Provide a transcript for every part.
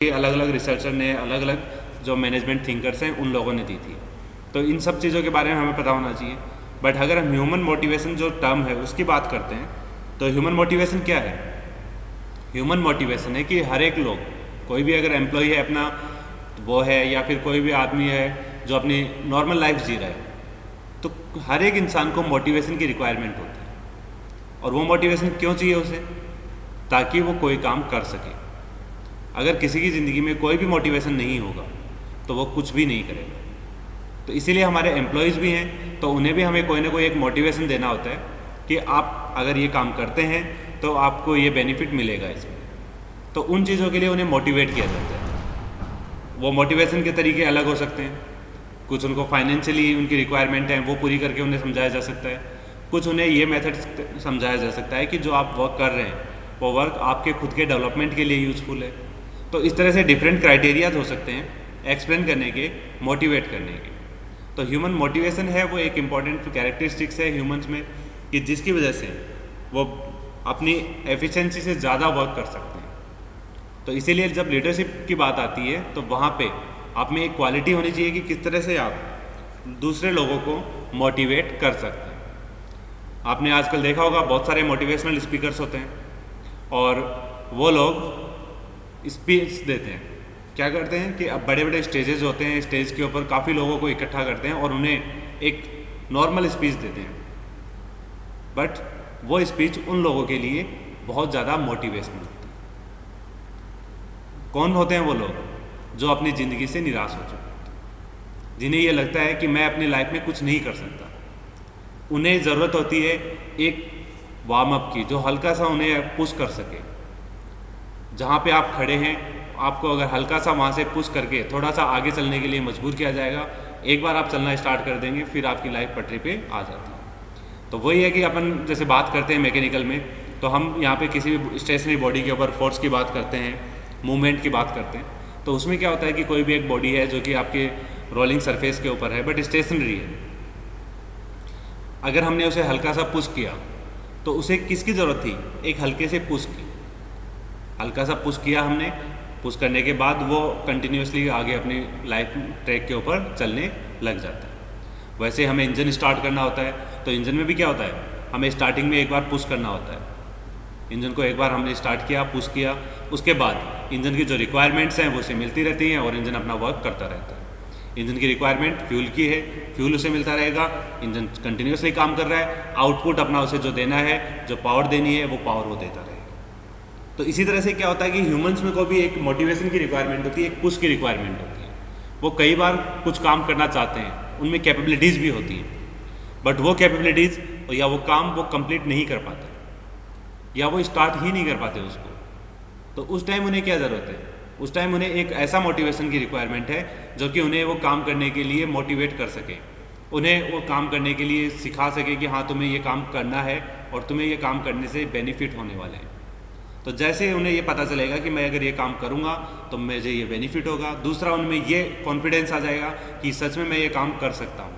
अलग अलग रिसर्चर ने, अलग अलग जो मैनेजमेंट थिंकर्स हैं उन लोगों ने दी थी। तो इन सब चीज़ों के बारे में हमें पता होना चाहिए। बट अगर हम ह्यूमन मोटिवेशन जो टर्म है उसकी बात करते हैं तो ह्यूमन मोटिवेशन क्या है? ह्यूमन मोटिवेशन है कि हर एक लोग, कोई भी अगर एम्प्लॉय है अपना वो है, या फिर कोई भी आदमी है जो अपनी नॉर्मल लाइफ जी रहा है, तो हर एक इंसान को मोटिवेशन की रिक्वायरमेंट होती है। और वो मोटिवेशन क्यों चाहिए उसे? ताकि वो कोई काम कर सके। अगर किसी की ज़िंदगी में कोई भी मोटिवेशन नहीं होगा तो वो कुछ भी नहीं करेगा। तो इसीलिए हमारे एम्प्लॉयज़ भी हैं, तो उन्हें भी हमें कोई ना कोई एक मोटिवेशन देना होता है कि आप अगर ये काम करते हैं तो आपको ये बेनिफिट मिलेगा इसमें। तो उन चीज़ों के लिए उन्हें मोटिवेट किया जाता है। वो मोटिवेशन के तरीके अलग हो सकते हैं। कुछ उनको फाइनेंशियली उनकी रिक्वायरमेंट है वो पूरी करके उन्हें समझाया जा सकता है। कुछ उन्हें ये मेथड समझाया जा सकता है कि जो आप वर्क कर रहे हैं वो वर्क आपके खुद के डेवलपमेंट के लिए यूज़फुल है। तो इस तरह से डिफरेंट क्राइटेरियाज हो सकते हैं एक्सप्लेन करने के, मोटिवेट करने के। तो ह्यूमन मोटिवेशन है वो एक इम्पॉर्टेंट कैरेक्टरिस्टिक्स है ह्यूमंस में कि जिसकी वजह से वो अपनी एफिशिएंसी से ज़्यादा वर्क कर सकते हैं। तो इसीलिए जब लीडरशिप की बात आती है तो वहाँ पे आप में एक क्वालिटी होनी चाहिए कि किस तरह से आप दूसरे लोगों को मोटिवेट कर सकते हैं। आपने आजकल देखा होगा बहुत सारे मोटिवेशनल स्पीकर्स होते हैं और वो लोग स्पीच देते हैं। क्या करते हैं कि अब बड़े बड़े स्टेजेस होते हैं, स्टेज के ऊपर काफ़ी लोगों को इकट्ठा करते हैं और उन्हें एक नॉर्मल स्पीच देते हैं। बट वो स्पीच उन लोगों के लिए बहुत ज़्यादा मोटिवेशनल होती है। कौन होते हैं वो लोग? जो अपनी ज़िंदगी से निराश हो चुके हैं, जिन्हें ये लगता है कि मैं अपनी लाइफ में कुछ नहीं कर सकता। उन्हें ज़रूरत होती है एक वार्म अप की, जो हल्का सा उन्हें पुश कर सके। जहाँ पे आप खड़े हैं आपको अगर हल्का सा वहाँ से पुश करके थोड़ा सा आगे चलने के लिए मजबूर किया जाएगा। एक बार आप चलना स्टार्ट कर देंगे फिर आपकी लाइफ पटरी पे आ जाती है। तो वही है कि अपन जैसे बात करते हैं मैकेनिकल में, तो हम यहाँ पे किसी भी स्टेशनरी बॉडी के ऊपर फोर्स की बात करते हैं, मूवमेंट की बात करते हैं। तो उसमें क्या होता है कि कोई भी एक बॉडी है जो कि आपके रोलिंग सरफेस के ऊपर है बट स्टेशनरी है। अगर हमने उसे हल्का सा पुश किया तो उसे किसकी ज़रूरत थी? एक हल्के से पुश की। हल्का सा पुश किया हमने, पुश करने के बाद वो कंटिन्यूसली आगे अपनी लाइफ ट्रैक के ऊपर चलने लग जाता है। वैसे हमें इंजन स्टार्ट करना होता है, तो इंजन में भी क्या होता है, हमें स्टार्टिंग में एक बार पुश करना होता है। इंजन को एक बार हमने स्टार्ट किया, पुश किया, उसके बाद इंजन की जो रिक्वायरमेंट्स हैं वो उसे मिलती रहती हैं और इंजन अपना वर्क करता रहता है। इंजन की रिक्वायरमेंट फ्यूल की है, फ्यूल उसे मिलता रहेगा, इंजन कंटिन्यूसली काम कर रहा है, आउटपुट अपना उसे जो देना है, जो पावर देनी है वो पावर वो देता रहेगा। तो इसी तरह से क्या होता है कि ह्यूमंस में को भी एक मोटिवेशन की रिक्वायरमेंट होती है, एक पुश की रिक्वायरमेंट होती है। वो कई बार कुछ काम करना चाहते हैं, उनमें कैपेबिलिटीज़ भी होती हैं, बट वो कैपेबिलिटीज़ या वो काम वो कंप्लीट नहीं कर पाते या वो स्टार्ट ही नहीं कर पाते उसको। तो उस टाइम उन्हें क्या ज़रूरत है? उस टाइम उन्हें एक ऐसा मोटिवेशन की रिक्वायरमेंट है जो कि उन्हें वो काम करने के लिए मोटिवेट कर सके, उन्हें वो काम करने के लिए सिखा सके कि हाँ तुम्हें ये काम करना है और तुम्हें ये काम करने से बेनिफिट होने वाले हैं। तो जैसे उन्हें ये पता चलेगा कि मैं अगर ये काम करूँगा तो मुझे ये बेनिफिट होगा, दूसरा उनमें ये कॉन्फिडेंस आ जाएगा कि सच में मैं ये काम कर सकता हूँ।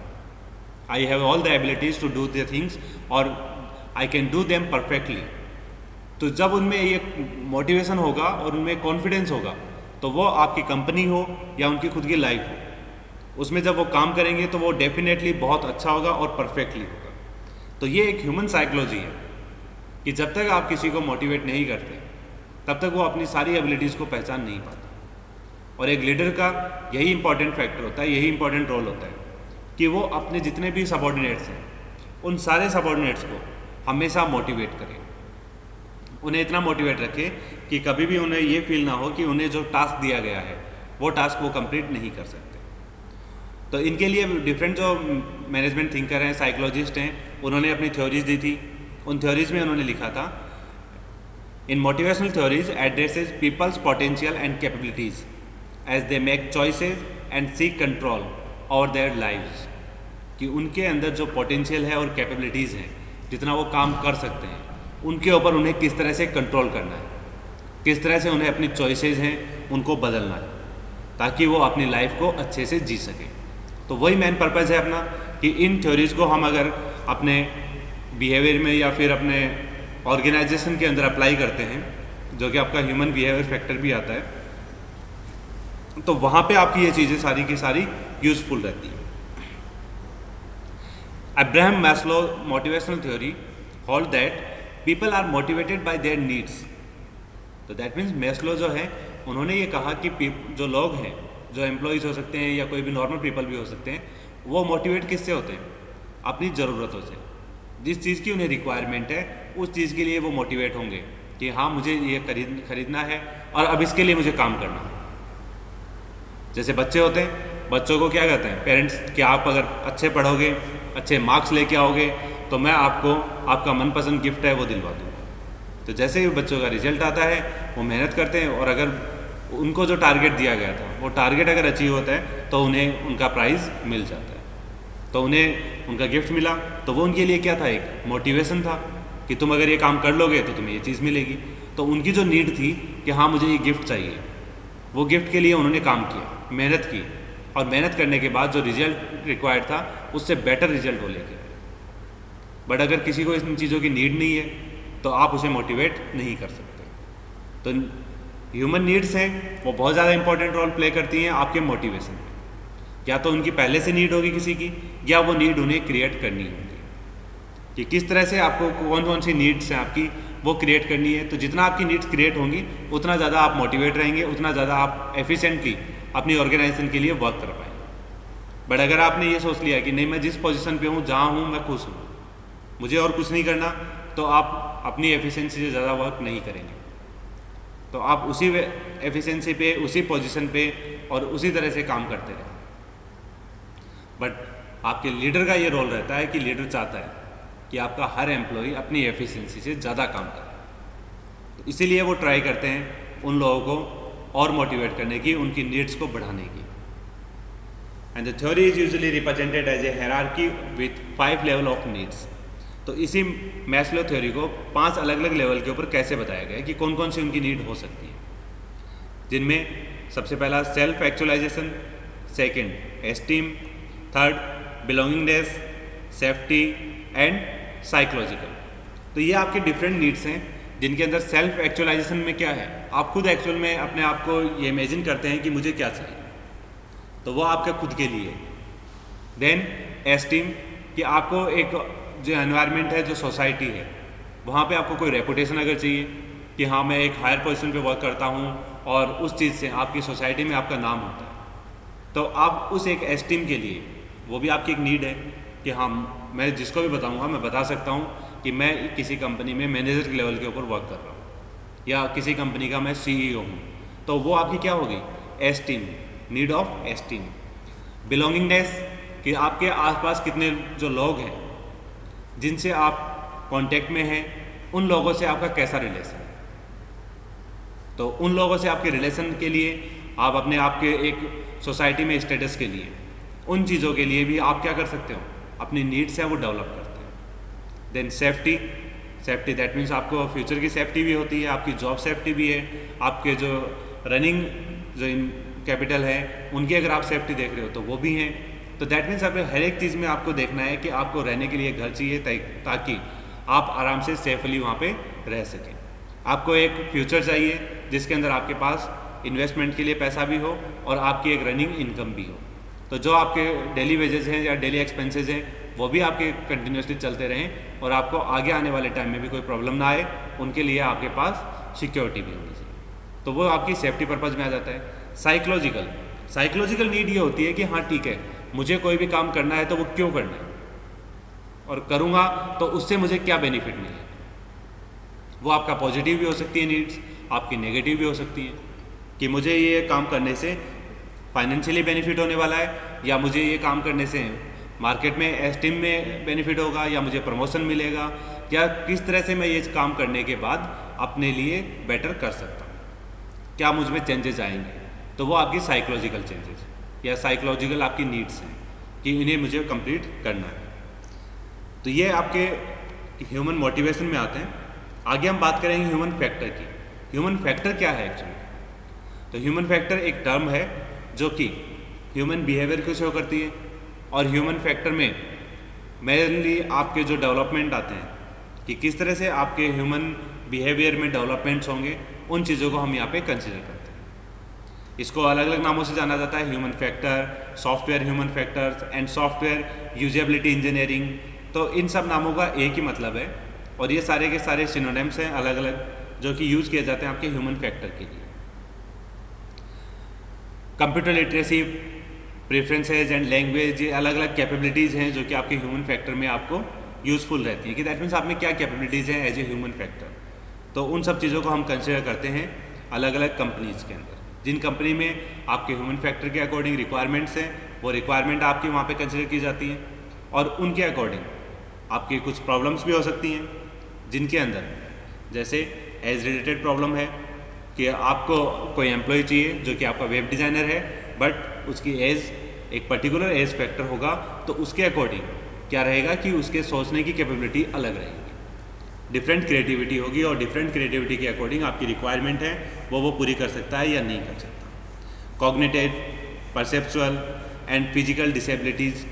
I have all the abilities to do the things और I can do them perfectly. तो जब उनमें ये मोटिवेशन होगा और उनमें कॉन्फिडेंस होगा तो वो आपकी कंपनी हो या उनकी खुद की लाइफ हो, उसमें जब वो काम करेंगे तो वो डेफिनेटली बहुत अच्छा होगा और परफेक्टली होगा। तो ये एक ह्यूमन साइकोलॉजी है कि जब तक आप किसी को मोटिवेट नहीं करते तब तक वो अपनी सारी एबिलिटीज़ को पहचान नहीं पाता। और एक लीडर का यही इंपॉर्टेंट फैक्टर होता है, यही इंपॉर्टेंट रोल होता है कि वो अपने जितने भी सबॉर्डिनेट्स हैं उन सारे सबॉर्डिनेट्स को हमेशा मोटिवेट करें, उन्हें इतना मोटिवेट रखें कि कभी भी उन्हें ये फील ना हो कि उन्हें जो टास्क दिया गया है वो टास्क वो कंप्लीट नहीं कर सकते। तो इनके लिए डिफरेंट जो मैनेजमेंट थिंकर हैं, साइकोलॉजिस्ट हैं, उन्होंने अपनी थ्योरीज दी थी। उन थ्योरीज में उन्होंने लिखा था, in motivational theories addresses people's potential and capabilities as they make choices and seek control over their lives. कि उनके अंदर जो पोटेंशियल है और कैपेबिलिटीज़ हैं, जितना वो काम कर सकते हैं, उनके ऊपर उन्हें किस तरह से कंट्रोल करना है, किस तरह से उन्हें अपनी चॉइसेस हैं उनको बदलना है ताकि वो अपनी लाइफ को अच्छे से जी सके। तो वही मेन पर्पज़ है अपना कि इन थ्योरीज़ को हम अगर अपने बिहेवियर में या फिर अपने ऑर्गेनाइजेशन के अंदर अप्लाई करते हैं, जो कि आपका ह्यूमन बिहेवियर फैक्टर भी आता है, तो वहाँ पे आपकी ये चीज़ें सारी की सारी यूज़फुल रहती हैं। Abraham Maslow motivational theory hold that people are motivated by their needs. तो दैट मीन्स मैस्लो जो है उन्होंने ये कहा कि जो लोग हैं, जो एम्प्लॉयज़ हो सकते हैं या कोई भी नॉर्मल पीपल भी हो सकते हैं, वो मोटिवेट किससे होते हैं? अपनी ज़रूरतों से। जिस चीज़ की उन्हें रिक्वायरमेंट है उस चीज़ के लिए वो मोटिवेट होंगे कि हाँ मुझे ये खरीदना है और अब इसके लिए मुझे काम करना है। जैसे बच्चे होते हैं, बच्चों को क्या कहते हैं पेरेंट्स कि आप अगर अच्छे पढ़ोगे, अच्छे मार्क्स लेके आओगे तो मैं आपको आपका मनपसंद गिफ्ट है वो दिलवा दूँगा। तो जैसे ही बच्चों का रिजल्ट आता है वो मेहनत करते हैं और अगर उनको जो टारगेट दिया गया था वो टारगेट अगर अचीव होता है तो उन्हें उनका प्राइज़ मिल जाता है। तो उन्हें उनका गिफ्ट मिला तो वो उनके लिए क्या था? एक मोटिवेशन था कि तुम अगर ये काम कर लोगे तो तुम्हें ये चीज़ मिलेगी। तो उनकी जो नीड थी कि हाँ मुझे ये गिफ्ट चाहिए, वो गिफ्ट के लिए उन्होंने काम किया, मेहनत की, और मेहनत करने के बाद जो रिजल्ट रिक्वायर्ड था उससे बेटर रिजल्ट वो लेके आए। बट अगर किसी को इन चीज़ों की नीड नहीं है तो आप उसे मोटिवेट नहीं कर सकते। तो ह्यूमन नीड्स हैं वो बहुत ज़्यादा इंपॉर्टेंट रोल प्ले करती हैं आपके मोटिवेशन में। या तो उनकी पहले से नीड होगी किसी की, या वो नीड उन्हें क्रिएट करनी होगी कि किस तरह से आपको कौन कौन सी नीड्स हैं आपकी वो क्रिएट करनी है। तो जितना आपकी नीड्स क्रिएट होंगी उतना ज़्यादा आप मोटिवेट रहेंगे, उतना ज़्यादा आप एफिशिएंटली अपनी ऑर्गेनाइजेशन के लिए वर्क कर पाएंगे। बट अगर आपने ये सोच लिया कि नहीं मैं जिस पोजीशन पे हूँ, जहाँ हूँ मैं खुश हूँ, मुझे और कुछ नहीं करना, तो आप अपनी एफिशिएंसी से ज़्यादा वर्क नहीं करेंगे। तो आप उसी एफिशिएंसी पे, उसी पोजीशन पे और उसी तरह से काम करते रहें। बट आपके लीडर का ये रोल रहता है कि लीडर चाहता है कि आपका हर एम्प्लॉय अपनी एफिशिएंसी से ज़्यादा काम करे। तो इसीलिए वो ट्राई करते हैं उन लोगों को और मोटिवेट करने की, उनकी नीड्स को बढ़ाने की। And the theory is usually represented as a hierarchy with 5 level of needs. तो इसी मैस्लो थ्योरी को 5 अलग अलग लेवल के ऊपर कैसे बताया गया है कि कौन कौन सी उनकी नीड हो सकती है, जिनमें सबसे पहला self actualization, second esteem, third belongingness, safety and psychological. तो ये आपके डिफरेंट नीड्स हैं जिनके अंदर सेल्फ एक्चुअलाइजेशन में क्या है, आप खुद एक्चुअल में अपने आप को ये इमेजिन करते हैं कि मुझे क्या चाहिए, तो वो आपका खुद के लिए। देन एस्टीम कि आपको एक जो एनवायरनमेंट है, जो सोसाइटी है, वहाँ पे आपको कोई रेपुटेशन अगर चाहिए कि हाँ मैं एक हायर पोजीशन पे वर्क करता हूँ और उस चीज़ से आपकी सोसाइटी में आपका नाम होता है, तो आप उस एक एस्टीम के लिए, वो भी आपकी एक नीड है कि हाँ मैं जिसको भी बताऊँगा मैं बता सकता हूँ कि मैं किसी कंपनी में मैनेजर के लेवल के ऊपर वर्क कर रहा हूँ या किसी कंपनी का मैं CEO हूँ। तो वो आपकी क्या होगी? Esteem, need of esteem. Belongingness कि आपके आसपास कितने जो लोग हैं जिनसे आप कांटेक्ट में हैं, उन लोगों से आपका कैसा रिलेशन है। तो उन लोगों से आपके रिलेशन के लिए आप अपने आप के एक सोसाइटी में स्टेटस के लिए, उन चीज़ों के लिए भी आप क्या कर सकते हो, अपनी नीड्स है वो डेवलप करते हैं। Then safety, safety that means आपको फ्यूचर की सेफ्टी भी होती है, आपकी जॉब सेफ्टी भी है, आपके जो रनिंग जो कैपिटल है उनकी अगर आप सेफ्टी देख रहे हो तो वो भी हैं। तो दैट मीन्स आप हर एक चीज़ में आपको देखना है कि आपको रहने के लिए घर चाहिए ताकि आप आराम से सेफली वहाँ पे रह सकें। आपको एक फ्यूचर चाहिए जिसके अंदर आपके पास इन्वेस्टमेंट के लिए पैसा भी हो और आपकी एक रनिंग इनकम भी हो। तो जो आपके डेली वेजेस हैं या डेली एक्सपेंसेस हैं वो भी आपके कंटिन्यूसली चलते रहें और आपको आगे आने वाले टाइम में भी कोई प्रॉब्लम ना आए, उनके लिए आपके पास सिक्योरिटी भी होनी चाहिए। तो वो आपकी सेफ्टी पर्पज़ में आ जाता है। साइकोलॉजिकल नीड ये होती है कि हाँ ठीक है, मुझे कोई भी काम करना है तो वो क्यों करना है और करूँगा तो उससे मुझे क्या बेनिफिट मिलेगा। वो आपका पॉजिटिव भी हो सकती है नीड्स, आपकी नेगेटिव भी हो सकती है कि मुझे ये काम करने से फाइनेंशियली बेनिफिट होने वाला है, या मुझे ये काम करने से मार्केट में एस्टीम में बेनिफिट होगा, या मुझे प्रमोशन मिलेगा, या किस तरह से मैं ये काम करने के बाद अपने लिए बेटर कर सकता हूँ, क्या मुझ में चेंजेस आएंगे। तो वो आपकी साइकोलॉजिकल चेंजेस या साइकोलॉजिकल आपकी नीड्स हैं कि इन्हें मुझे कंप्लीट करना है। तो ये आपके ह्यूमन मोटिवेशन में आते हैं। आगे हम बात करेंगे ह्यूमन फैक्टर की। ह्यूमन फैक्टर क्या है एक्चुअली? तो ह्यूमन फैक्टर एक टर्म है जो कि ह्यूमन बिहेवियर को शो करती है, और ह्यूमन फैक्टर में मेनली आपके जो डेवलपमेंट आते हैं कि किस तरह से आपके ह्यूमन बिहेवियर में डेवलपमेंट्स होंगे, उन चीज़ों को हम यहाँ पे कंसिडर करते हैं। इसको अलग अलग नामों से जाना जाता है, human factor, software human factors and software usability engineering. तो इन सब नामों का एक ही मतलब है और ये सारे के सारे सिनोनिम्स हैं अलग अलग, जो कि यूज़ किए जाते हैं आपके ह्यूमन फैक्टर के लिए। Computer literacy, preferences and language, ये अलग अलग कैपेबिलिटीज़ हैं जो कि आपके ह्यूमन फैक्टर में आपको यूज़फुल रहती हैं, कि दैट मीन्स आप में क्या कैपेबिलिटीज़ हैं एज ए ह्यूमन फैक्टर। तो उन सब चीज़ों को हम कंसिडर करते हैं अलग अलग कंपनीज़ के अंदर। जिन कंपनी में आपके ह्यूमन फैक्टर के अकॉर्डिंग रिक्वायरमेंट्स हैं, वो रिक्वायरमेंट आपकी वहाँ पे कंसिडर की जाती हैं और उनके अकॉर्डिंग आपकी कुछ प्रॉब्लम्स भी हो सकती हैं, जिनके अंदर जैसे एज रिलेटेड प्रॉब्लम है कि आपको कोई एम्प्लॉय चाहिए जो कि आपका वेब डिज़ाइनर है, बट उसकी एज एक पर्टिकुलर एज फैक्टर होगा, तो उसके अकॉर्डिंग क्या रहेगा कि उसके सोचने की कैपेबिलिटी अलग रहेगी, डिफरेंट क्रिएटिविटी होगी और डिफरेंट क्रिएटिविटी के अकॉर्डिंग आपकी रिक्वायरमेंट है वो पूरी कर सकता है या नहीं कर सकता। Cognitive, perceptual and physical disabilities,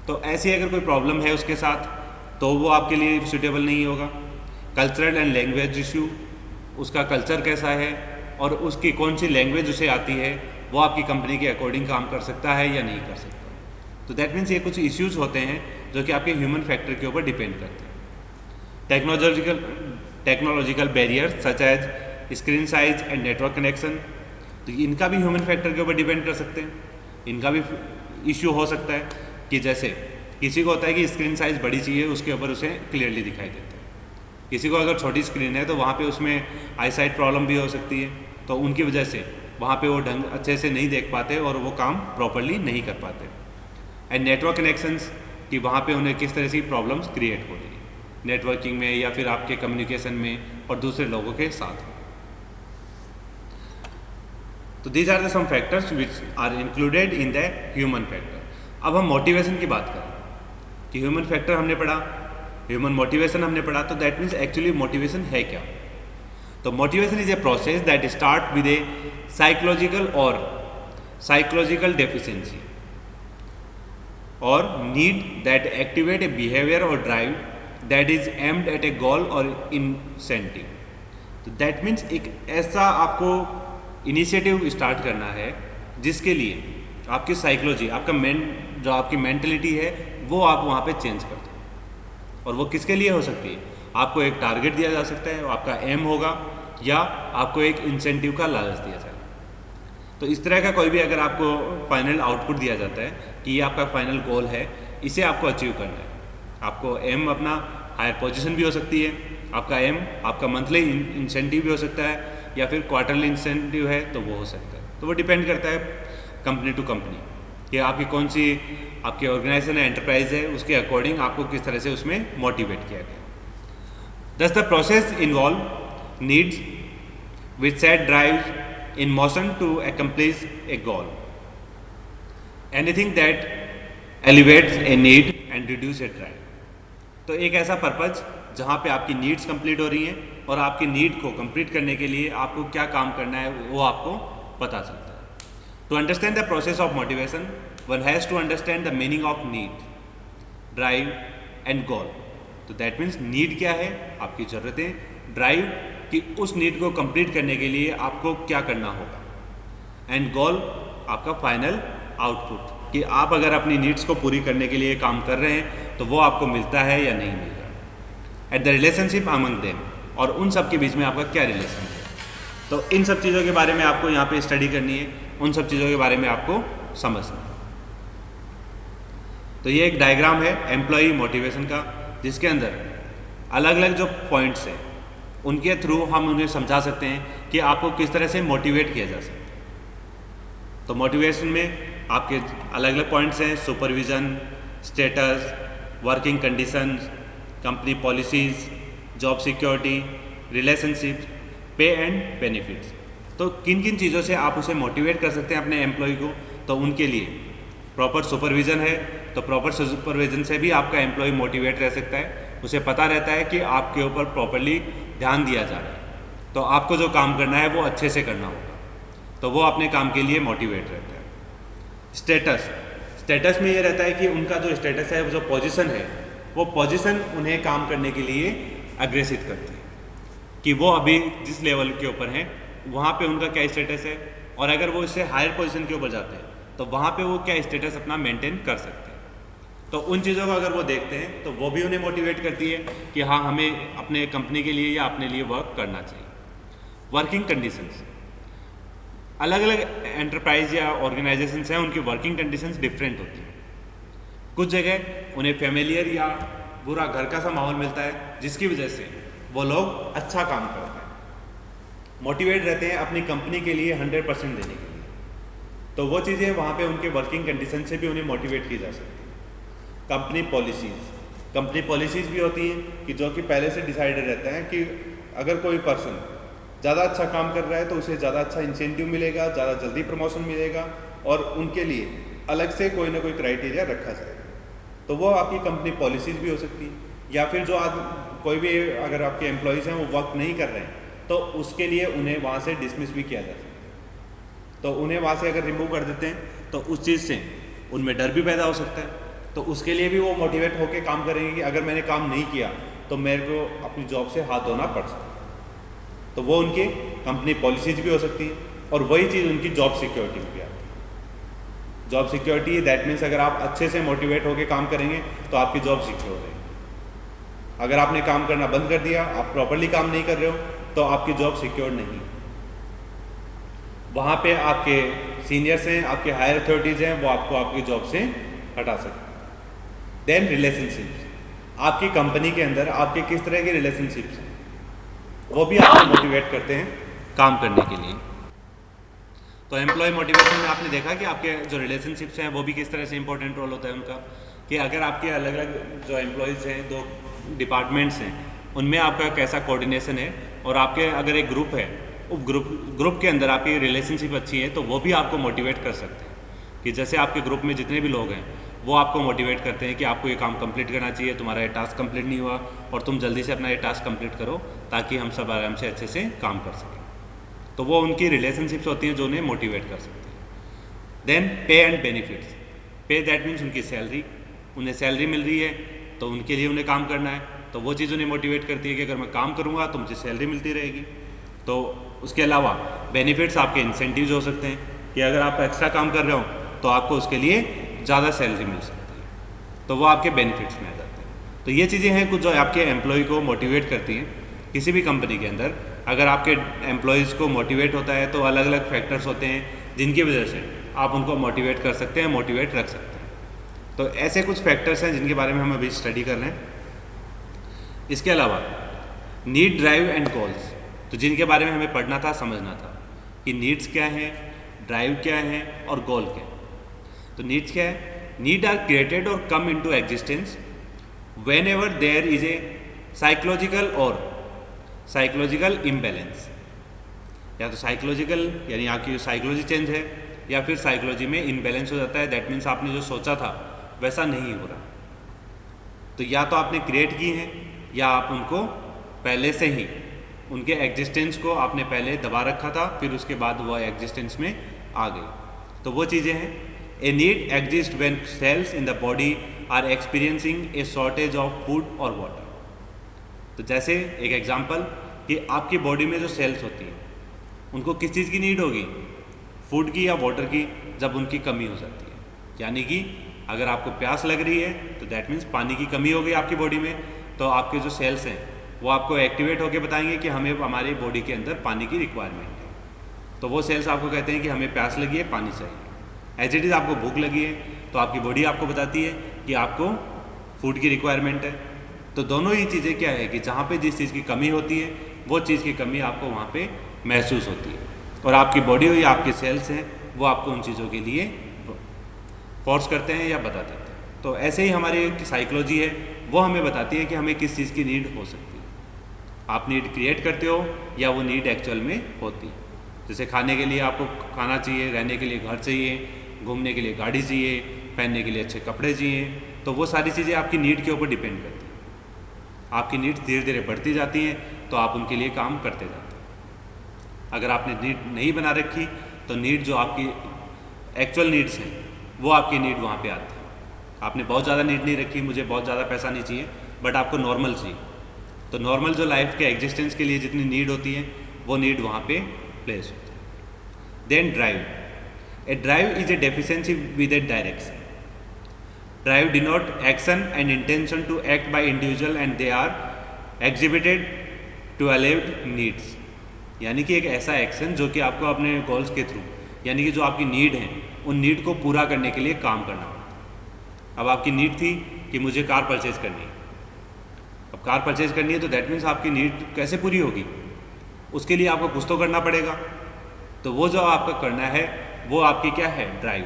तो ऐसी अगर कोई प्रॉब्लम है उसके साथ तो वो आपके लिए सूटेबल नहीं होगा। कल्चरल एंड लैंग्वेज इशू, उसका कल्चर कैसा है और उसकी कौन सी लैंग्वेज उसे आती है, वो आपकी कंपनी के अकॉर्डिंग काम कर सकता है या नहीं कर सकता। तो दैट मीन्स ये कुछ इश्यूज़ होते हैं जो कि आपके ह्यूमन फैक्टर के ऊपर डिपेंड करते हैं। Technological barrier such as screen size and network connection, तो इनका भी ह्यूमन फैक्टर के ऊपर डिपेंड कर सकते हैं। इनका भी इश्यू हो सकता है कि जैसे किसी को होता है कि स्क्रीन साइज़ बड़ी चाहिए, उसके ऊपर उसे क्लियरली दिखाई देता है। किसी को अगर छोटी स्क्रीन है तो वहाँ पे उसमें आई साइट प्रॉब्लम भी हो सकती है, तो उनकी वजह से वहाँ पे वो ढंग अच्छे से नहीं देख पाते और वो काम प्रॉपरली नहीं कर पाते। एंड नेटवर्क कनेक्शंस, कि वहाँ पे उन्हें किस तरह से प्रॉब्लम्स क्रिएट हो रही है नेटवर्किंग में या फिर आपके कम्युनिकेशन में और दूसरे लोगों के साथ। तो these are the some factors which are included in the human factor. अब हम मोटिवेशन की बात करें कि ह्यूमन फैक्टर हमने पढ़ा, ह्यूमन मोटिवेशन हमने पढ़ा, तो दैट मीन्स एक्चुअली मोटिवेशन है क्या। तो motivation is a process that start with a psychological deficiency or need that activate a behaviour or drive that is aimed at a goal or incentive. तो that means एक ऐसा आपको initiative start करना है जिसके लिए आपकी साइकोलॉजी, जो आपकी मेंटलिटी है वो आप वहाँ पे चेंज कर दो। और वो किसके लिए हो सकती है, आपको एक टारगेट दिया जा सकता है, आपका एम होगा, या आपको एक इंसेंटिव का लालच दिया जाएगा। तो इस तरह का कोई भी अगर आपको फाइनल आउटपुट दिया जाता है कि ये आपका फाइनल गोल है, इसे आपको अचीव करना है। आपको एम अपना हायर पोजीशन भी हो सकती है, आपका एम आपका मंथली इंसेंटिव भी हो सकता है, या फिर क्वार्टरली इंसेंटिव है तो वो हो सकता है। तो वो डिपेंड करता है कंपनी टू कंपनी कि आपकी कौन सी आपकी ऑर्गेनाइजेशन है, एंटरप्राइज है, उसके अकॉर्डिंग आपको किस तरह से उसमें मोटिवेट किया गया। Thus the process involve needs which set drive in motion to accomplish a goal. Anything that elevates a need and reduce a drive. तो एक ऐसा पर्पज जहाँ पे आपकी नीड्स कंप्लीट हो रही हैं और आपकी नीड को कंप्लीट करने के लिए आपको क्या काम करना है वो आपको पता चलता है। To understand the process of motivation one has to understand the meaning of need, drive and goal. तो दैट मीन्स नीड क्या है, आपकी ज़रूरतें, ड्राइव कि उस नीड को कंप्लीट करने के लिए आपको क्या करना होगा, एंड गोल आपका फाइनल आउटपुट कि आप अगर अपनी नीड्स को पूरी करने के लिए काम कर रहे हैं तो वो आपको मिलता है या नहीं मिल रहा। At the relationship among them, और उन सब के बीच में आपका क्या रिलेशन है। तो इन सब चीज़ों के बारे में आपको यहाँ पे स्टडी करनी है, उन सब चीज़ों के बारे में आपको समझना है। तो ये एक डायग्राम है एम्प्लॉई मोटिवेशन का, जिसके अंदर अलग अलग जो पॉइंट्स हैं उनके थ्रू हम उन्हें समझा सकते हैं कि आपको किस तरह से मोटिवेट किया जा सकता है। तो मोटिवेशन में आपके अलग अलग पॉइंट्स हैं, supervision, status, working conditions, company policies, job security, relationship, पे एंड बेनिफिट्स। तो किन किन चीज़ों से आप उसे मोटिवेट कर सकते हैं अपने एम्प्लॉय को। तो उनके लिए प्रॉपर सुपरविज़न है, तो प्रॉपर सुपरविज़न से भी आपका एम्प्लॉय मोटिवेट रह सकता है। उसे पता रहता है कि आपके ऊपर प्रॉपरली ध्यान दिया जा रहा है, तो आपको जो काम करना है वो अच्छे से करना होगा, तो वो अपने काम के लिए मोटिवेट रहता है। स्टेटस में ये रहता है कि उनका जो स्टेटस है, जो पोजीशन है, वो पोजीशन उन्हें काम करने के लिए अग्रेसित करती है कि वो अभी जिस लेवल के ऊपर हैं वहाँ पे उनका क्या स्टेटस है, और अगर वो इससे हायर पोजीशन के ऊपर जाते हैं तो वहाँ पे वो क्या स्टेटस अपना मेंटेन कर सकते हैं। तो उन चीज़ों को अगर वो देखते हैं तो वो भी उन्हें मोटिवेट करती है कि हाँ, हमें अपने कंपनी के लिए या अपने लिए वर्क करना चाहिए। वर्किंग कंडीशंस, अलग अलग एंटरप्राइज या ऑर्गेनाइजेशंस हैं, उनकी वर्किंग कंडीशंस डिफरेंट होती हैं। कुछ जगह उन्हें फैमिलियर या पूरा घर का सा माहौल मिलता है जिसकी वजह से वो लोग अच्छा काम करते हैं, मोटिवेट रहते हैं अपनी कंपनी के लिए 100% देने के लिए। तो वो चीज़ें वहाँ पे उनके वर्किंग कंडीशन से भी उन्हें मोटिवेट की जा सकती है। कंपनी पॉलिसीज़ भी होती हैं कि जो कि पहले से डिसाइडेड रहता है कि अगर कोई पर्सन ज़्यादा अच्छा काम कर रहा है तो उसे ज़्यादा अच्छा इंसेंटिव मिलेगा, ज़्यादा जल्दी प्रमोशन मिलेगा और उनके लिए अलग से कोई ना कोई क्राइटेरिया रखा जाएगा। तो वो आपकी कंपनी पॉलिसीज़ भी हो सकती है। या फिर जो कोई भी अगर आपके एम्प्लॉयज़ हैं वो वर्क नहीं कर रहे हैं तो उसके लिए उन्हें वहाँ से डिसमिस भी किया जा सकता है। तो उन्हें वहाँ से अगर रिमूव कर देते हैं तो उस चीज़ से उनमें डर भी पैदा हो सकता है। तो उसके लिए भी वो मोटिवेट होकर काम करेंगे कि अगर मैंने काम नहीं किया तो मेरे को अपनी जॉब से हाथ धोना पड़ सकता है। तो वो उनकी कंपनी पॉलिसीज भी हो सकती है और वही चीज़ उनकी जॉब सिक्योरिटी में भी आती है। जॉब सिक्योरिटी दैट मीन्स अगर आप अच्छे से मोटिवेट होकर काम करेंगे तो आपकी जॉब सिक्योर है। अगर आपने काम करना बंद कर दिया, आप प्रॉपरली काम नहीं कर रहे हो, तो आपकी जॉब सिक्योर नहीं। वहाँ पे आपके सीनियर्स हैं, आपके हायर अथॉरिटीज़ हैं, वो आपको आपकी जॉब से हटा सकते हैं। देन रिलेशनशिप्स, आपकी कंपनी के अंदर आपके किस तरह के रिलेशनशिप्स हैं वो भी आपको मोटिवेट करते हैं काम करने के लिए। तो एम्प्लॉय मोटिवेशन में आपने देखा कि आपके जो रिलेशनशिप्स हैं वो भी किस तरह से इंपॉर्टेंट रोल होता है उनका, कि अगर आपके अलग अलग जो एम्प्लॉयज़ हैं, दो डिपार्टमेंट्स हैं, उनमें आपका कैसा कोऑर्डिनेशन है और आपके अगर एक ग्रुप है, ग्रुप के अंदर आपकी रिलेशनशिप अच्छी है तो वो भी आपको मोटिवेट कर सकते हैं। कि जैसे आपके ग्रुप में जितने भी लोग हैं वो आपको मोटिवेट करते हैं कि आपको ये काम कंप्लीट करना चाहिए, तुम्हारा ये टास्क कंप्लीट नहीं हुआ और तुम जल्दी से अपना ये टास्क कंप्लीट करो ताकि हम सब आराम से अच्छे से काम कर सकें। तो वो उनकी रिलेशनशिप्स होती हैं जो उन्हें मोटिवेट कर सकती हैं। देन पे एंड बेनिफिट्स, पे दैट मीन्स उनकी सैलरी, उन्हें सैलरी मिल रही है तो उनके लिए उन्हें काम करना है, तो वो चीज़ उन्हें मोटिवेट करती है कि अगर मैं काम करूँगा तो मुझे सैलरी मिलती रहेगी। तो उसके अलावा बेनिफिट्स आपके इंसेंटिव्स हो सकते हैं कि अगर आप एक्स्ट्रा काम कर रहे हो तो आपको उसके लिए ज़्यादा सैलरी मिल सकती है, तो वो आपके बेनिफिट्स में आ जाते हैं। तो ये चीज़ें हैं कुछ जो आपके एम्प्लॉय को मोटिवेट करती हैं। किसी भी कंपनी के अंदर अगर आपके एम्प्लॉयज़ को मोटिवेट होता है तो अलग अलग फैक्टर्स होते हैं जिनकी वजह से आप उनको मोटिवेट कर सकते हैं, मोटिवेट रख सकते हैं। तो ऐसे कुछ फैक्टर्स हैं जिनके बारे में हम अभी स्टडी कर रहे हैं। इसके अलावा नीड, ड्राइव एंड गोल्स, तो जिनके बारे में हमें पढ़ना था, समझना था कि नीड्स क्या हैं, ड्राइव क्या है और गोल क्या है। तो नीड्स क्या है? नीड आर क्रिएटेड और come into existence whenever there is a psychological imbalance. या तो साइकोलॉजिकल यानी आपकी साइकोलॉजी चेंज है या फिर साइकोलॉजी में इम्बैलेंस हो जाता है, दैट मीन्स आपने जो सोचा था वैसा नहीं हो रहा। तो या तो आपने क्रिएट की हैं या आप उनको पहले से ही उनके एग्जिस्टेंस को आपने पहले दबा रखा था, फिर उसके बाद वो एग्जिस्टेंस में आ गई। तो वो चीज़ें हैं। A need exist when cells in the body are experiencing a shortage of food और वाटर। तो जैसे एक एग्जांपल कि आपकी बॉडी में जो सेल्स होती हैं उनको किस चीज़ की नीड होगी, फूड की या वाटर की, जब उनकी कमी हो जाती है। यानी कि अगर आपको प्यास लग रही है तो दैट मीन्स पानी की कमी हो गई आपकी बॉडी में, तो आपके जो सेल्स हैं वो आपको एक्टिवेट होकर बताएंगे कि हमें हमारी बॉडी के अंदर पानी की रिक्वायरमेंट है। तो वो सेल्स आपको कहते हैं कि हमें प्यास लगी है, पानी चाहिए। एज इट इज़ आपको भूख लगी है तो आपकी बॉडी आपको बताती है कि आपको फूड की रिक्वायरमेंट है। तो दोनों ही चीज़ें क्या है कि जहाँ पे जिस चीज़ की कमी होती है वो चीज़ की कमी आपको वहाँ पे महसूस होती है, और आपकी बॉडी या आपके सेल्स हैं वो आपको उन चीज़ों के लिए फोर्स करते हैं या बता देते हैं। तो ऐसे ही हमारी साइकोलॉजी है वो हमें बताती है कि हमें किस चीज़ की नीड हो सकती है। आप नीड क्रिएट करते हो या वो नीड एक्चुअल में होती है। जैसे खाने के लिए आपको खाना चाहिए, रहने के लिए घर चाहिए, घूमने के लिए गाड़ी चाहिए, पहनने के लिए अच्छे कपड़े चाहिए, तो वो सारी चीज़ें आपकी नीड के ऊपर डिपेंड करती हैं। आपकी नीड्स धीरे धीरे बढ़ती जाती हैं तो आप उनके लिए काम करते जाते हैं। अगर आपने नीड नहीं बना रखी तो नीड जो आपकी एक्चुअल नीड्स हैं वो आपकी नीड वहाँ पे आती है। आपने बहुत ज़्यादा नीड नहीं रखी, मुझे बहुत ज़्यादा पैसा नहीं चाहिए, बट आपको नॉर्मल चाहिए, तो नॉर्मल जो लाइफ के एग्जिस्टेंस के लिए जितनी नीड होती है वो नीड वहाँ पे प्लेस होती है। Then drive. A drive is a deficiency with a direction. Drive denote action and intention to act by individual and they are exhibited to alleviate needs. यानी कि एक ऐसा एक्शन जो कि आपको अपने गोल्स के थ्रू, यानी कि जो आपकी नीड है, उन नीड को पूरा करने के लिए काम करना पड़ता है। अब आपकी नीड थी कि मुझे कार परचेज करनी है। अब कार परचेज करनी है तो दैट मीन्स आपकी नीड कैसे पूरी होगी, उसके लिए आपको कुछ तो करना पड़ेगा। तो वो जो आपका करना है वो आपकी क्या है, ड्राइव।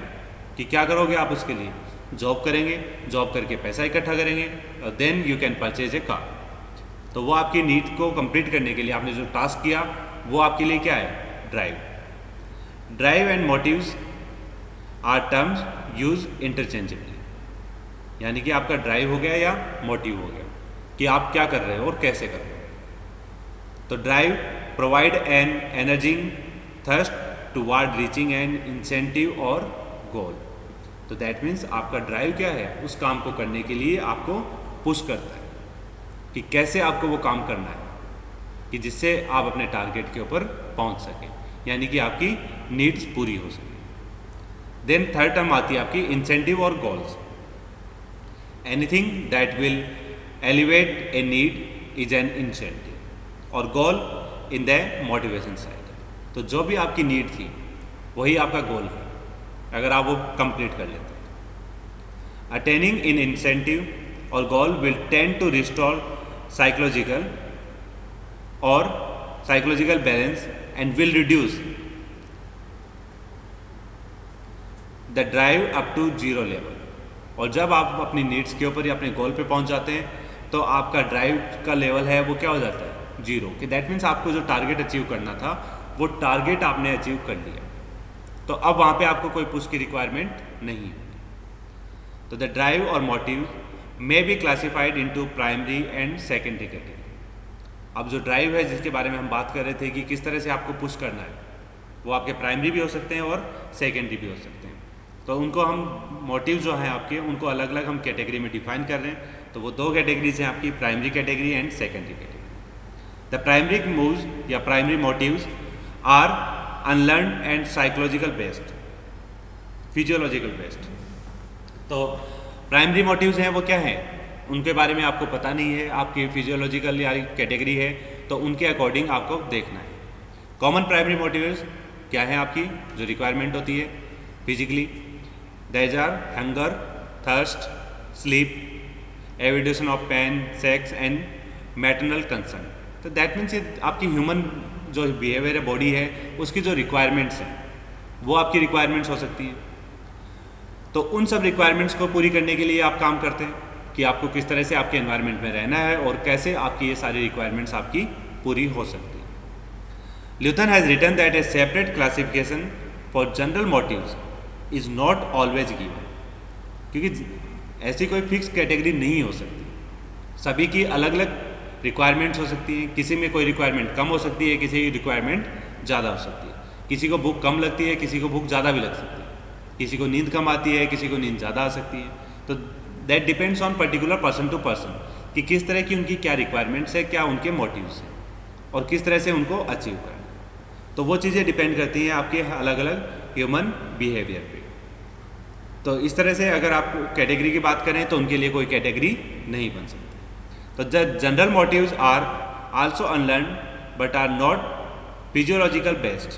कि क्या करोगे आप उसके लिए, जॉब करेंगे, जॉब करके पैसा इकट्ठा करेंगे और then you can purchase a car. तो वो आपकी नीड को कंप्लीट करने के लिए आपने जो टास्क किया वो आपके लिए क्या है, drive. Drive and motives are terms use interchangeably, यानी कि आपका ड्राइव हो गया या मोटिव हो गया कि आप क्या कर रहे हो और कैसे कर रहे हो। तो drive provide an energising thirst toward reaching an incentive or goal. तो दैट मीन्स आपका ड्राइव क्या है, उस काम को करने के लिए आपको पुश करता है कि कैसे आपको वो काम करना है कि जिससे आप अपने टारगेट के ऊपर पहुंच सकें, यानी कि आपकी नीड्स पूरी हो सके। देन थर्ड टर्म आती है आपकी इंसेंटिव और goals. Anything that will elevate a need is an incentive or goal in the motivation cycle. तो जो भी आपकी नीड थी वही आपका गोल है अगर आप वो कंप्लीट कर लेते हैं। Attaining in incentive or goal will tend to restore psychological balance and will reduce the drive up to zero level. और जब आप अपनी नीड्स के ऊपर या अपने गोल पे पहुंच जाते हैं तो आपका ड्राइव का लेवल है वो क्या हो जाता है, जीरो। कि दैट मीन्स आपको जो टारगेट अचीव करना था वो टारगेट आपने अचीव कर लिया, तो अब वहाँ पे आपको कोई पुश की रिक्वायरमेंट नहीं है। तो द ड्राइव और motive may be classified into primary and secondary category. अब जो ड्राइव है जिसके बारे में हम बात कर रहे थे कि किस तरह से आपको पुश करना है, वो आपके प्राइमरी भी हो सकते हैं और सेकेंडरी भी हो सकते हैं। तो उनको हम मोटिव जो हैं आपके, उनको अलग अलग हम कैटेगरी में डिफाइन कर रहे हैं। तो वो दो कैटेगरीज हैं आपकी, primary category and secondary category. The primary moves या primary motives are unlearn and psychological based, physiological based. तो प्राइमरी मोटिव्स हैं वो क्या हैं, उनके बारे में आपको पता नहीं है, आपकी फिजियोलॉजिकल या कैटेगरी है तो उनके अकॉर्डिंग आपको देखना है। कॉमन प्राइमरी मोटिव्स क्या है आपकी, जो रिक्वायरमेंट होती है physically, that are hunger, thirst, sleep, एविडेशन of pain, sex and maternal concern. तो दैट मीन्स ये आपकी ह्यूमन जो बिहेवियर है, बॉडी है, उसकी जो रिक्वायरमेंट्स हैं वो आपकी रिक्वायरमेंट्स हो सकती हैं। तो उन सब रिक्वायरमेंट्स को पूरी करने के लिए आप काम करते हैं कि आपको किस तरह से आपके एनवायरनमेंट में रहना है और कैसे आपकी ये सारी रिक्वायरमेंट्स आपकी पूरी हो सकती है। Luthans has written that a separate classification for general motives is not always given, क्योंकि ऐसी कोई फिक्स कैटेगरी नहीं हो सकती, सभी की अलग अलग रिक्वायरमेंट्स हो सकती हैं। किसी में कोई रिक्वायरमेंट कम हो सकती है, किसी की रिक्वायरमेंट ज़्यादा हो सकती है, किसी को भूख कम लगती है, किसी को भूख ज़्यादा भी लग सकती है, किसी को नींद कम आती है, किसी को नींद ज़्यादा आ सकती है। तो that depends on particular person to person कि किस तरह की उनकी क्या रिक्वायरमेंट्स है, क्या उनके मोटिव्स हैं और किस तरह से उनको अचीव करना। तो वो चीज़ें डिपेंड करती हैं आपके अलग अलग ह्यूमन बिहेवियर पे। तो इस तरह से अगर आप कैटेगरी की बात करें तो उनके लिए कोई कैटेगरी नहीं बन सकती। तो general motives are also unlearn but are not physiological based.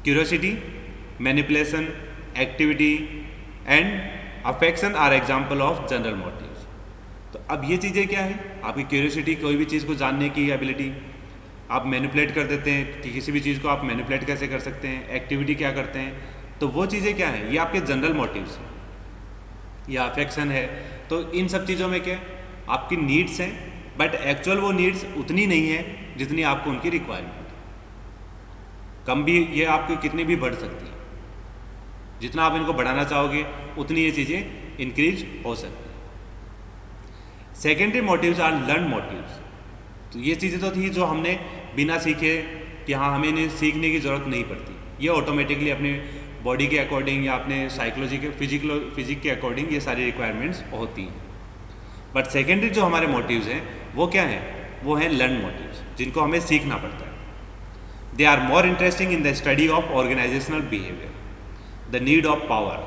Curiosity, manipulation, activity and affection are example of general motives. तो अब ये चीज़ें क्या है, आपकी क्यूरियोसिटी, कोई भी चीज़ को जानने की एबिलिटी, आप मैनिपुलेट कर देते हैं कि किसी भी चीज़ को आप मैनिपुलेट कैसे कर सकते हैं, एक्टिविटी क्या करते हैं, तो वो चीज़ें क्या हैं, ये आपके जनरल मोटिव्स हैं या अफेक्शन है। तो इन सब चीज़ों में क्या आपकी नीड्स हैं, बट एक्चुअल वो नीड्स उतनी नहीं है जितनी आपको उनकी रिक्वायरमेंट, कम भी ये आपकी कितनी भी बढ़ सकती है, जितना आप इनको बढ़ाना चाहोगे उतनी ये चीज़ें इंक्रीज हो सकती हैं। Secondary motives are learn motives. तो ये चीज़ें तो थी जो हमने बिना सीखे कि हाँ हमें इन्हें सीखने की ज़रूरत नहीं पड़ती, ये ऑटोमेटिकली अपने बॉडी के अकॉर्डिंग या अपने साइकोलॉजी के फिजिक के अकॉर्डिंग ये सारी रिक्वायरमेंट्स होती हैं। बट सेकेंडरी जो हमारे मोटिव्स हैं वो क्या हैं, वो हैं लर्न मोटिव्स, जिनको हमें सीखना पड़ता है। They are more interesting in the study of organizational behavior. The need of power,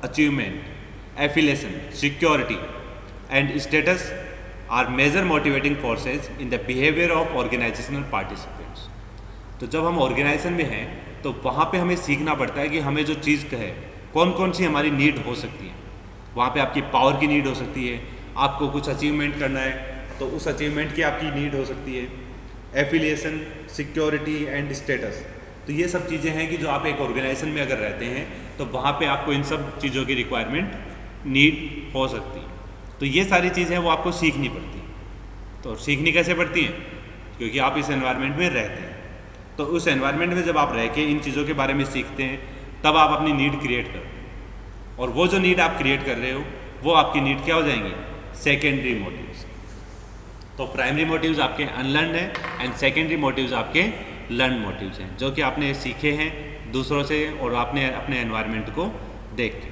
achievement, affiliation, security, and status are major motivating forces in the behavior of organizational participants. तो जब हम organisation में हैं तो वहाँ पे हमें सीखना पड़ता है कि हमें जो चीज़ कहे कौन कौन सी हमारी नीड हो सकती है। वहाँ पे आपकी पावर की नीड हो सकती है, आपको कुछ अचीवमेंट करना है तो उस अचीवमेंट की आपकी नीड हो सकती है, एफिलिएशन, सिक्योरिटी एंड स्टेटस। तो ये सब चीज़ें हैं कि जो आप एक ऑर्गेनाइजेशन में अगर रहते हैं तो वहाँ पे आपको इन सब चीज़ों की रिक्वायरमेंट नीड हो सकती है। तो ये सारी चीज़ें वो आपको सीखनी पड़ती हैं। तो सीखनी कैसे पड़ती हैं? क्योंकि आप इस एनवायरनमेंट में रहते हैं। तो उस एनवायरनमेंट में जब आप रह के इन चीज़ों के बारे में सीखते हैं तब आप अपनी नीड क्रिएट करते हैं, और वो जो नीड आप क्रिएट कर रहे हो वो आपकी नीड क्या हो जाएंगी? Secondary motives. तो प्राइमरी मोटिव्स आपके अनलर्नड हैं एंड सेकेंडरी मोटिव्स आपके लर्न मोटिव्स हैं, जो कि आपने सीखे हैं दूसरों से और आपने अपने एनवायरनमेंट को देख के।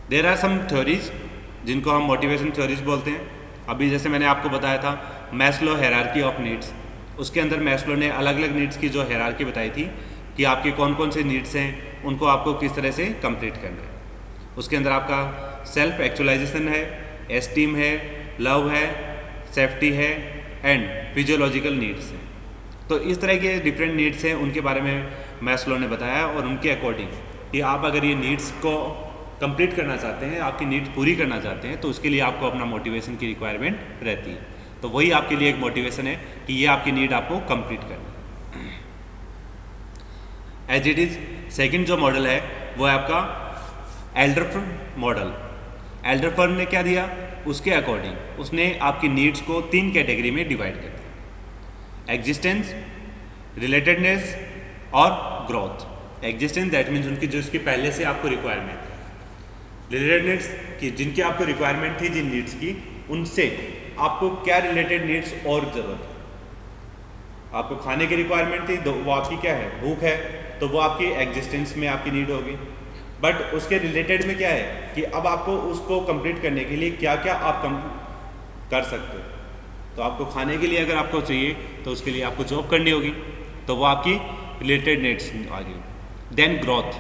देयर आर सम थ्योरीज जिनको हम मोटिवेशन थ्योरीज बोलते हैं। अभी जैसे मैंने आपको बताया था मैस्लो हायरार्की ऑफ नीड्स, उसके अंदर मैस्लो ने अलग अलग नीड्स की जो हायरार्की बताई थी कि आपके कौन कौन से नीड्स हैं, उनको आपको किस तरह से कंप्लीट करना है। उसके अंदर आपका सेल्फ एक्चुअलाइजेशन है, एस्टीम है, लव है, सेफ्टी है एंड फिजियोलॉजिकल नीड्स हैं। तो इस तरह के डिफरेंट नीड्स हैं, उनके बारे में मैस्लो ने बताया और उनके अकॉर्डिंग कि आप अगर ये नीड्स को कंप्लीट करना चाहते हैं, आपकी नीड्स पूरी करना चाहते हैं, तो उसके लिए आपको अपना मोटिवेशन की रिक्वायरमेंट रहती है। तो वही आपके लिए एक मोटिवेशन है कि ये आपकी नीड आपको कंप्लीट करनी है। एज इट इज़ सेकेंड जो मॉडल है वो है आपका एल्डरफर्न मॉडल। एल्डरफर्न ने क्या दिया? उसके अकॉर्डिंग उसने आपकी नीड्स को 3 कैटेगरी में डिवाइड कर दिया: एग्जिस्टेंस, रिलेटेडनेस और ग्रोथ। एग्जिस्टेंस दैट मीन्स उनकी जो इसकी पहले से आपको रिक्वायरमेंट है। रिलेटेडनेस की जिनकी आपको रिक्वायरमेंट थी जिन नीड्स की, उनसे आपको क्या रिलेटेड नीड्स और ज़रूरत है। आपको खाने की रिक्वायरमेंट थी, वो आपकी क्या है? भूख है, तो वो आपकी एग्जिस्टेंस में आपकी नीड होगी। बट उसके रिलेटेड में क्या है कि अब आपको उसको कंप्लीट करने के लिए क्या क्या आप कर सकते हो। तो आपको खाने के लिए अगर आपको चाहिए तो उसके लिए आपको जॉब करनी होगी, तो वो आपकी रिलेटेड नीड्स आ गई। देन ग्रोथ,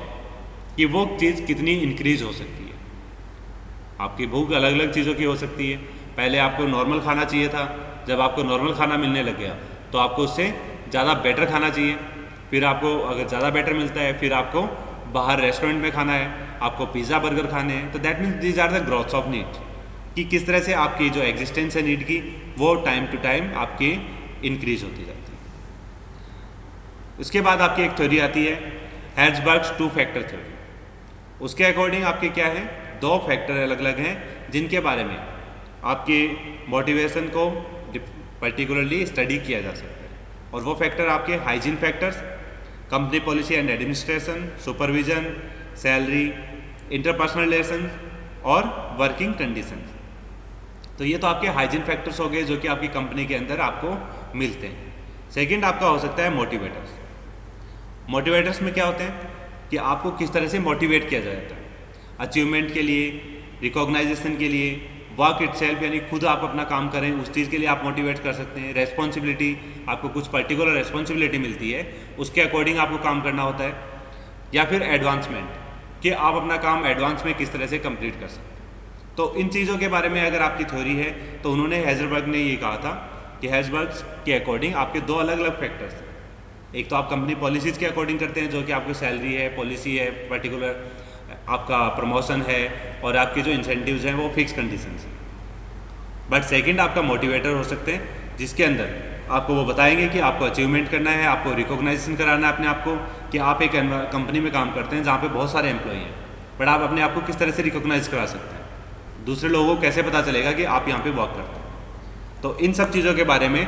कि वो चीज़ कितनी इंक्रीज हो सकती है। आपकी भूख अलग अलग चीज़ों की हो सकती है। पहले आपको नॉर्मल खाना चाहिए था, जब आपको नॉर्मल खाना मिलने लग गया तो आपको उससे ज़्यादा बेटर खाना चाहिए। फिर आपको अगर ज़्यादा बेटर मिलता है फिर आपको बाहर रेस्टोरेंट में खाना है, आपको पिज़्ज़ा बर्गर खाने हैं। तो that means these are the growths of need, कि किस तरह से आपकी जो एग्जिस्टेंस है नीड की वो टाइम टू टाइम आपकी इंक्रीज होती जाती है। उसके बाद आपकी एक थ्योरी आती है हेर्ज़बर्ग्स 2 फैक्टर थ्योरी। उसके अकॉर्डिंग आपके क्या है? 2 फैक्टर अलग अलग हैं जिनके बारे में आपके मोटिवेशन को पर्टिकुलरली स्टडी किया जा सकता है। और वो फैक्टर आपके hygiene factors, company policy and administration, supervision, salary, interpersonal relation और वर्किंग कंडीशंस। तो ये तो आपके हाइजीन फैक्टर्स हो गए जो कि आपकी कंपनी के अंदर आपको मिलते हैं। सेकंड आपका हो सकता है मोटिवेटर्स। मोटिवेटर्स में क्या होते हैं कि आपको किस तरह से मोटिवेट किया जाता है अचीवमेंट के लिए, रिकॉग्नाइजेशन के लिए, वर्क इटसेल्फ यानी खुद आप अपना काम करें उस चीज़ के लिए आप मोटिवेट कर सकते हैं। रेस्पॉन्सिबिलिटी, आपको कुछ पर्टिकुलर रेस्पॉन्सिबिलिटी मिलती है उसके अकॉर्डिंग आपको काम करना होता है। या फिर एडवांसमेंट, कि आप अपना काम एडवांस में किस तरह से कंप्लीट कर सकते हैं। तो इन चीज़ों के बारे में अगर आपकी थ्योरी है तो उन्होंने हेर्ज़बर्ग ने ये कहा था कि हेर्ज़बर्ग के अकॉर्डिंग आपके 2 अलग अलग फैक्टर्स हैं। एक तो आप कंपनी पॉलिसीज़ के अकॉर्डिंग करते हैं जो कि आपकी सैलरी है, पॉलिसी है, पर्टिकुलर आपका प्रमोशन है और आपके जो इंसेंटिव्स हैं वो फिक्स कंडीशंस हैं। बट सेकंड आपका मोटिवेटर हो सकते हैं जिसके अंदर आपको वो बताएंगे कि आपको अचीवमेंट करना है, आपको रिकॉग्नाइजेशन कराना है अपने आप को, कि आप एक कंपनी में काम करते हैं जहाँ पे बहुत सारे एम्प्लॉई हैं, बट आप अपने आप को किस तरह से रिकॉग्नाइज करा सकते हैं, दूसरे लोगों को कैसे पता चलेगा कि आप यहाँ पे वर्क करते हैं। तो इन सब चीज़ों के बारे में